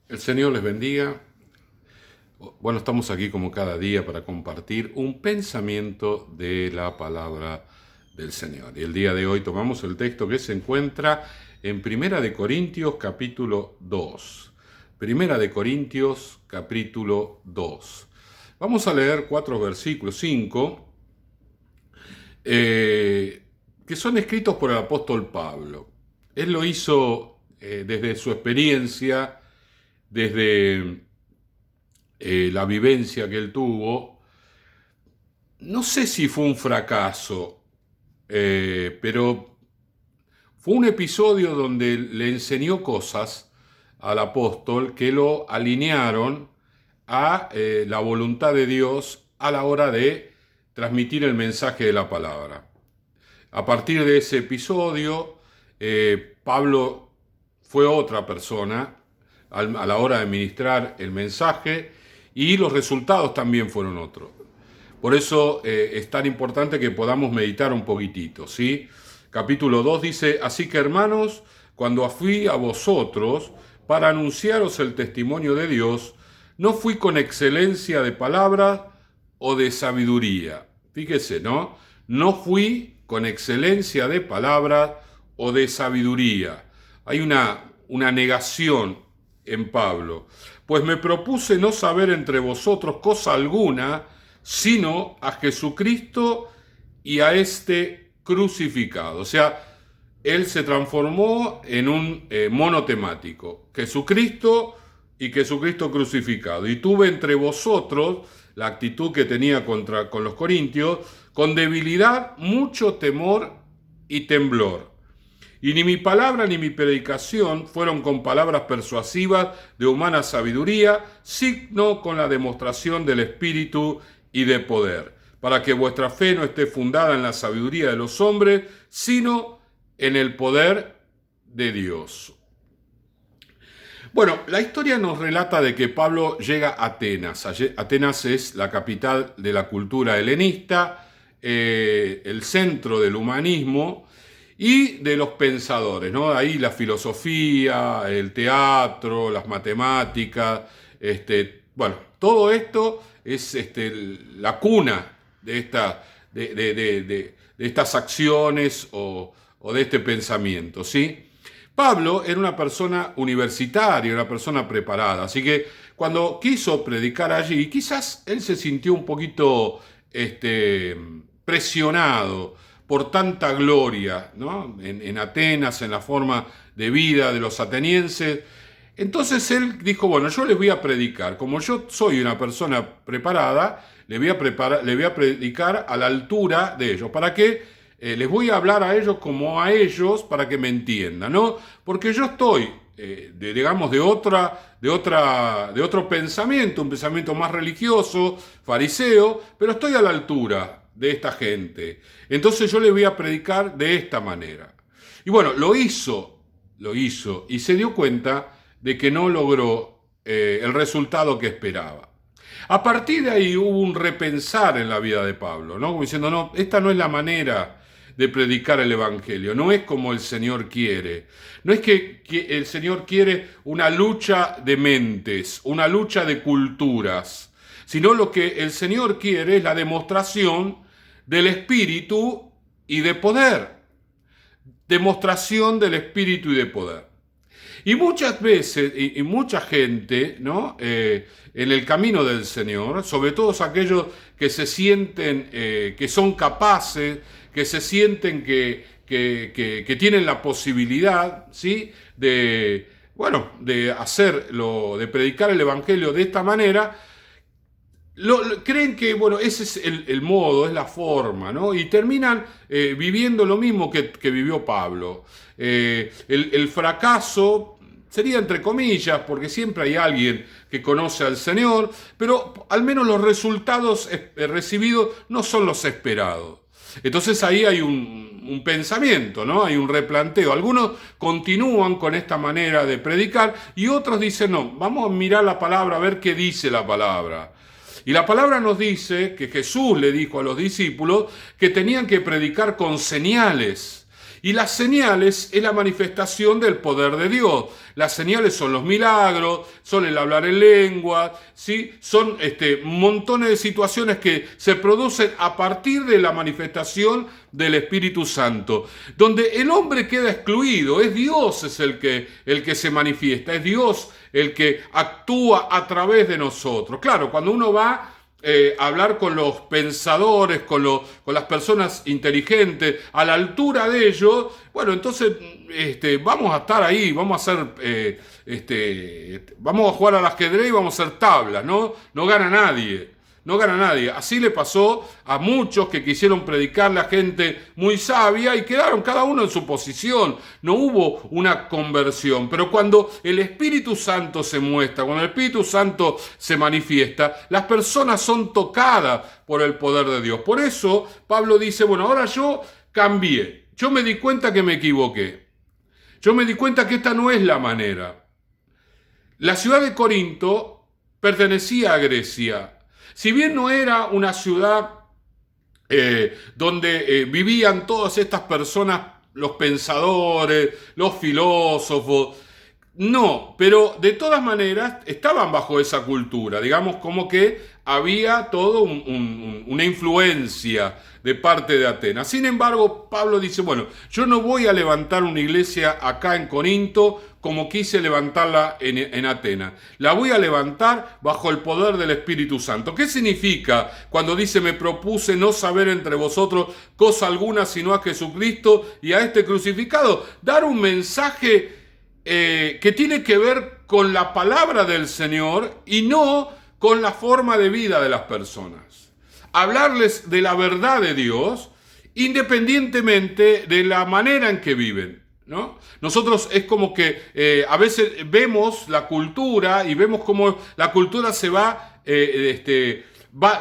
El Señor les bendiga. Bueno, estamos aquí como cada día para compartir un pensamiento de la palabra del Señor. Y el día de hoy tomamos el texto que se encuentra en Primera de Corintios capítulo 2. Primera de Corintios capítulo 2. Vamos a leer 4 versículos, 5, que son escritos por el apóstol Pablo. Él lo hizo desde su experiencia, desde la vivencia que él tuvo. No sé si fue un fracaso, pero fue un episodio donde le enseñó cosas al apóstol que lo alinearon a la voluntad de Dios a la hora de transmitir el mensaje de la palabra. A partir de ese episodio, Pablo fue otra persona a la hora de ministrar el mensaje y los resultados también fueron otros. Por eso es tan importante que podamos meditar un poquitito, ¿sí? Capítulo 2 dice: así que, hermanos, cuando fui a vosotros para anunciaros el testimonio de Dios, no fui con excelencia de palabra o de sabiduría. Fíjese, ¿no? No fui con excelencia de palabra o de sabiduría. Hay una negación en Pablo. Pues me propuse no saber entre vosotros cosa alguna, sino a Jesucristo y a este crucificado. O sea, él se transformó en un monotemático. Jesucristo y Jesucristo crucificado. Y tuve entre vosotros, la actitud que tenía con los corintios, con debilidad, mucho temor y temblor. Y ni mi palabra ni mi predicación fueron con palabras persuasivas de humana sabiduría, sino con la demostración del Espíritu y de poder, para que vuestra fe no esté fundada en la sabiduría de los hombres, sino en el poder de Dios. Bueno, la historia nos relata de que Pablo llega a Atenas. Atenas es la capital de la cultura helenista, el centro del humanismo y de los pensadores, ¿no? Ahí la filosofía, el teatro, las matemáticas, bueno, todo esto es la cuna de estas acciones o de este pensamiento, ¿sí? Pablo era una persona universitaria, una persona preparada, así que cuando quiso predicar allí, quizás él se sintió un poquito presionado por tanta gloria, ¿no? En Atenas, en la forma de vida de los atenienses. Entonces él dijo, bueno, yo les voy a predicar, como yo soy una persona preparada, les voy a predicar a la altura de ellos. ¿Para qué? Les voy a hablar a ellos como a ellos para que me entiendan, ¿no? Porque yo estoy, digamos, de otro pensamiento, un pensamiento más religioso, fariseo, pero estoy a la altura de esta gente. Entonces yo les voy a predicar de esta manera. Y bueno, lo hizo y se dio cuenta de que no logró el resultado que esperaba. A partir de ahí hubo un repensar en la vida de Pablo, ¿no? Como diciendo, no, esta no es la manera de predicar el Evangelio, no es como el Señor quiere. No es que el Señor quiere una lucha de mentes, una lucha de culturas, sino lo que el Señor quiere es la demostración del Espíritu y de poder. Demostración del Espíritu y de poder. Y muchas veces, y mucha gente, ¿no? En el camino del Señor, sobre todo aquellos que se sienten que son capaces, que se sienten que tienen la posibilidad, ¿sí? De hacerlo, de predicar el Evangelio de esta manera, creen que, bueno, ese es el modo, es la forma, ¿no? Y terminan viviendo lo mismo que vivió Pablo. El fracaso sería entre comillas, porque siempre hay alguien que conoce al Señor, pero al menos los resultados recibidos no son los esperados. Entonces ahí hay un pensamiento, ¿no? Hay un replanteo. Algunos continúan con esta manera de predicar y otros dicen, no, vamos a mirar la palabra, a ver qué dice la palabra. Y la palabra nos dice que Jesús le dijo a los discípulos que tenían que predicar con señales. Y las señales es la manifestación del poder de Dios. Las señales son los milagros, son el hablar en lengua, ¿sí? Son montones de situaciones que se producen a partir de la manifestación del Espíritu Santo, donde el hombre queda excluido. Es Dios el que se manifiesta, es Dios el que actúa a través de nosotros. Claro, cuando uno va hablar con los pensadores, con las personas inteligentes, a la altura de ellos, bueno, entonces vamos a estar ahí, vamos a hacer, vamos a jugar al ajedrez y vamos a hacer tablas, ¿no? No gana nadie. No gana nadie. Así le pasó a muchos que quisieron predicarle a gente muy sabia y quedaron cada uno en su posición. No hubo una conversión. Pero cuando el Espíritu Santo se muestra, cuando el Espíritu Santo se manifiesta, las personas son tocadas por el poder de Dios. Por eso Pablo dice, bueno, ahora yo cambié. Yo me di cuenta que me equivoqué. Yo me di cuenta que esta no es la manera. La ciudad de Corinto pertenecía a Grecia. Si bien no era una ciudad donde vivían todas estas personas, los pensadores, los filósofos, no, pero de todas maneras estaban bajo esa cultura, digamos como que había todo una influencia de parte de Atenas. Sin embargo, Pablo dice, bueno, yo no voy a levantar una iglesia acá en Corinto como quise levantarla en Atenas. La voy a levantar bajo el poder del Espíritu Santo. ¿Qué significa cuando dice, me propuse no saber entre vosotros cosa alguna sino a Jesucristo y a este crucificado? Dar un mensaje que tiene que ver con la palabra del Señor y no con la forma de vida de las personas. Hablarles de la verdad de Dios independientemente de la manera en que viven, ¿no? Nosotros es como que a veces vemos la cultura y vemos cómo la cultura se va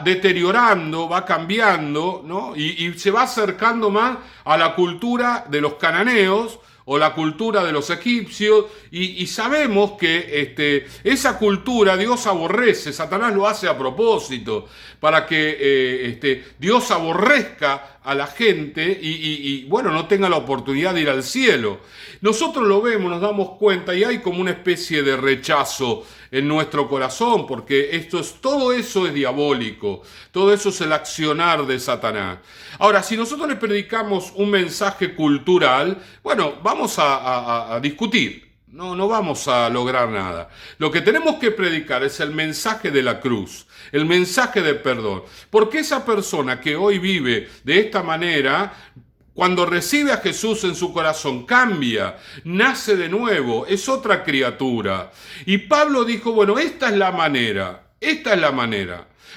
deteriorando, va cambiando, ¿no? Y se va acercando más a la cultura de los cananeos o la cultura de los egipcios, y sabemos que esa cultura Dios aborrece, Satanás lo hace a propósito, para que Dios aborrezca a la gente y bueno, no tenga la oportunidad de ir al cielo. Nosotros lo vemos, nos damos cuenta y hay como una especie de rechazo en nuestro corazón, porque todo eso es diabólico, todo eso es el accionar de Satanás. Ahora, si nosotros le predicamos un mensaje cultural, bueno, vamos a discutir. No vamos a lograr nada. Lo que tenemos que predicar es el mensaje de la cruz, el mensaje de perdón. Porque esa persona que hoy vive de esta manera, cuando recibe a Jesús en su corazón, cambia, nace de nuevo, es otra criatura. Y Pablo dijo, bueno, esta es la manera.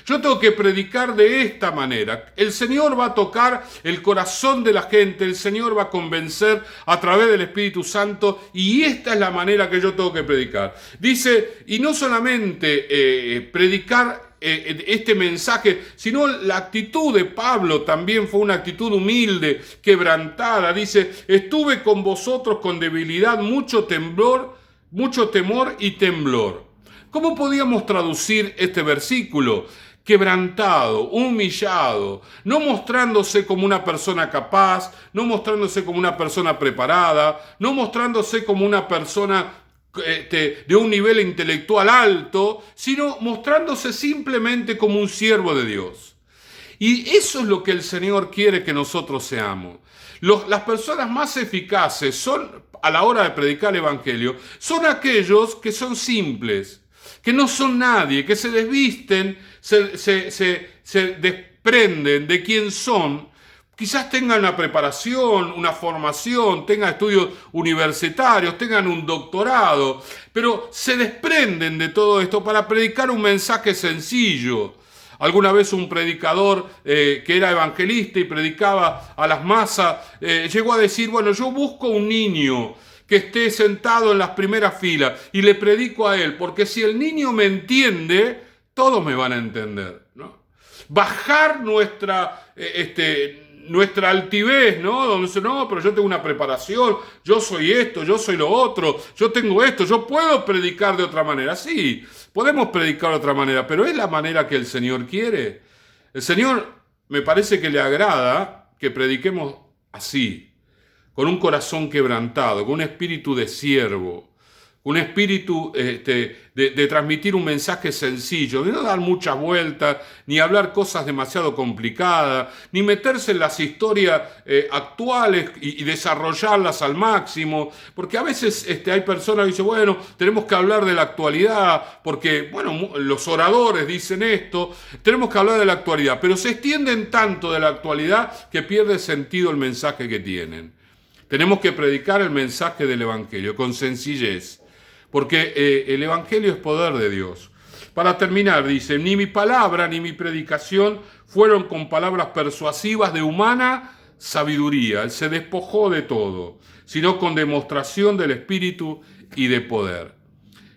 Yo tengo que predicar de esta manera. El Señor va a tocar el corazón de la gente, el Señor va a convencer a través del Espíritu Santo, y esta es la manera que yo tengo que predicar. Dice, y no solamente predicar este mensaje, sino la actitud de Pablo también fue una actitud humilde, quebrantada. Dice, estuve con vosotros con debilidad, mucho temor y temblor. ¿Cómo podíamos traducir este versículo? Quebrantado, humillado, no mostrándose como una persona capaz, no mostrándose como una persona preparada, no mostrándose como una persona de un nivel intelectual alto, sino mostrándose simplemente como un siervo de Dios. Y eso es lo que el Señor quiere que nosotros seamos. Las personas más eficaces son, a la hora de predicar el Evangelio, son aquellos que son simples, que no son nadie, que se desvisten, se desprenden de quién son. Quizás tengan una preparación, una formación, tengan estudios universitarios, tengan un doctorado, pero se desprenden de todo esto para predicar un mensaje sencillo. Alguna vez un predicador que era evangelista y predicaba a las masas, llegó a decir, bueno, yo busco un niño que esté sentado en las primeras filas y le predico a él, porque si el niño me entiende, todos me van a entender, ¿no? Bajar nuestra altivez, ¿no? Donde dice, no, pero yo tengo una preparación, yo soy esto, yo soy lo otro, yo tengo esto, yo puedo predicar de otra manera. Sí, podemos predicar de otra manera, pero ¿es la manera que el Señor quiere? El Señor me parece que le agrada que prediquemos así, con un corazón quebrantado, con un espíritu de siervo, un espíritu de transmitir un mensaje sencillo, de no dar muchas vueltas, ni hablar cosas demasiado complicadas, ni meterse en las historias actuales y desarrollarlas al máximo, porque a veces hay personas que dicen, bueno, tenemos que hablar de la actualidad, porque, bueno, los oradores dicen esto, tenemos que hablar de la actualidad, pero se extienden tanto de la actualidad que pierde sentido el mensaje que tienen. Tenemos que predicar el mensaje del Evangelio con sencillez, porque el Evangelio es poder de Dios. Para terminar, dice, ni mi palabra ni mi predicación fueron con palabras persuasivas de humana sabiduría. Él se despojó de todo, sino con demostración del Espíritu y de poder.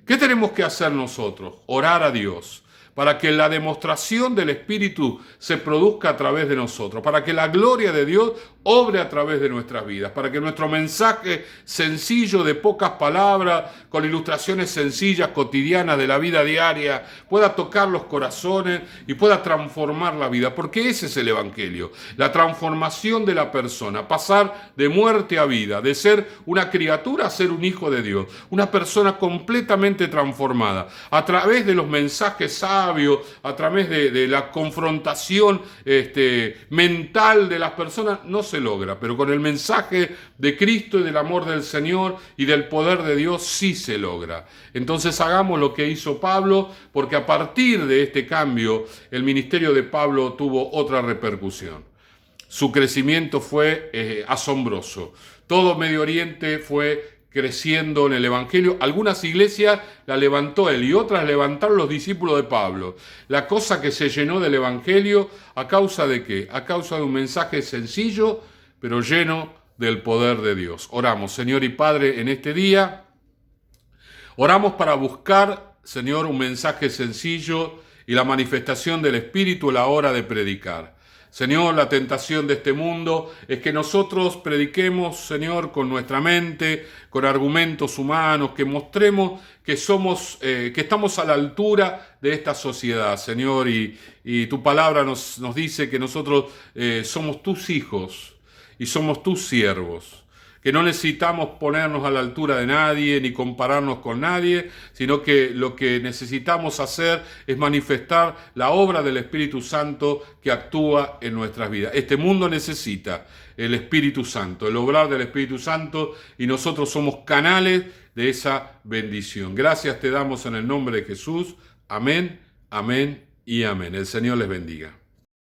¿Qué tenemos que hacer nosotros? Orar a Dios, para que la demostración del Espíritu se produzca a través de nosotros, para que la gloria de Dios obre a través de nuestras vidas, para que nuestro mensaje sencillo de pocas palabras, con ilustraciones sencillas, cotidianas de la vida diaria, pueda tocar los corazones y pueda transformar la vida, porque ese es el Evangelio, la transformación de la persona, pasar de muerte a vida, de ser una criatura a ser un hijo de Dios, una persona completamente transformada, a través de los mensajes sabios, a través de la confrontación mental de las personas, no se logra, pero con el mensaje de Cristo y del amor del Señor y del poder de Dios sí se logra. Entonces hagamos lo que hizo Pablo, porque a partir de este cambio el ministerio de Pablo tuvo otra repercusión. Su crecimiento fue asombroso. Todo Medio Oriente fue creciendo en el Evangelio. Algunas iglesias la levantó él y otras levantaron los discípulos de Pablo. La cosa que se llenó del Evangelio, ¿a causa de qué? A causa de un mensaje sencillo, pero lleno del poder de Dios. Oramos, Señor y Padre, en este día. Oramos para buscar, Señor, un mensaje sencillo y la manifestación del Espíritu a la hora de predicar. Señor, la tentación de este mundo es que nosotros prediquemos, Señor, con nuestra mente, con argumentos humanos, que mostremos que que estamos a la altura de esta sociedad, Señor, y tu palabra nos dice que nosotros somos tus hijos y somos tus siervos, que no necesitamos ponernos a la altura de nadie ni compararnos con nadie, sino que lo que necesitamos hacer es manifestar la obra del Espíritu Santo que actúa en nuestras vidas. Este mundo necesita el Espíritu Santo, el obrar del Espíritu Santo, y nosotros somos canales de esa bendición. Gracias te damos en el nombre de Jesús. Amén, amén y amén. El Señor les bendiga.